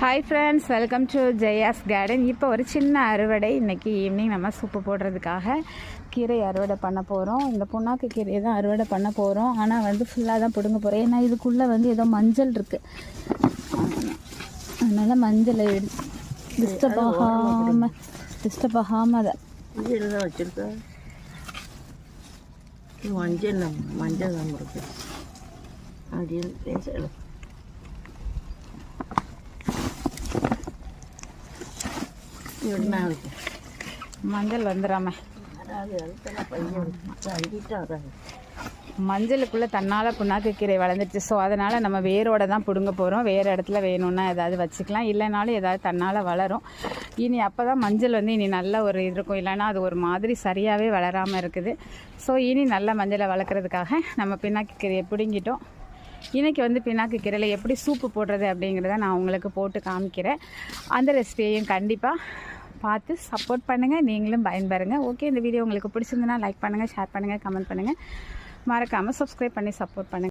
Hi friends, welcome to Jaya's garden. இப்போ ஒரு சின்ன அறுவடை. இன்றைக்கி ஈவினிங் நம்ம சூப்பு போடுறதுக்காக கீரை அறுவடை பண்ண போகிறோம். இந்த புண்ணாக்கு கீரையை தான் அறுவடை பண்ண போகிறோம். ஆனால் வந்து ஃபுல்லாக தான் பிடுங்க போகிறோம். ஏன்னா இதுக்குள்ளே வந்து ஏதோ மஞ்சள் இருக்குது. அதனால் மஞ்சளை டிஸ்டர்ப் ஆகாமல் அதை தான் வச்சுருக்கேன். மஞ்சள் தான் இருக்கு அப்படின்னு மஞ்சள் வந்துடாம மஞ்சளுக்குள்ளே தன்னால் புண்ணாக்கு கீரை வளர்ந்துருச்சு. ஸோ அதனால் நம்ம வேரோட தான் பிடுங்க போகிறோம். வேறு இடத்துல வேணும்னா ஏதாவது வச்சுக்கலாம், இல்லைனாலும் ஏதாவது தன்னால் வளரும். இனி அப்போ தான் மஞ்சள் வந்து இனி நல்ல ஒரு இது இருக்கும். இல்லைனா அது ஒரு மாதிரி சரியாகவே வளராமல் இருக்குது. ஸோ இனி நல்ல மஞ்சளை வளர்க்குறதுக்காக நம்ம பின்னாக்கு கீரையை பிடுங்கிட்டோம். இன்றைக்கி வந்து பின்னாக்கு கீரையில் எப்படி சூப்பு போடுறது அப்படிங்கிறத நான் உங்களுக்கு போட்டு காமிக்கிறேன். அந்த ரெசிபியையும் கண்டிப்பாக பார்த்து சப்போர்ட் பண்ணுங்கள், நீங்களும் பயன்பெறுங்க. ஓகே, இந்த வீடியோ உங்களுக்கு பிடிச்சிருந்துன்னா லைக் பண்ணுங்கள், ஷேர் பண்ணுங்கள், கமெண்ட் பண்ணுங்கள். மறக்காமல் சப்ஸ்கிரைப் பண்ணி சப்போர்ட் பண்ணுங்கள்.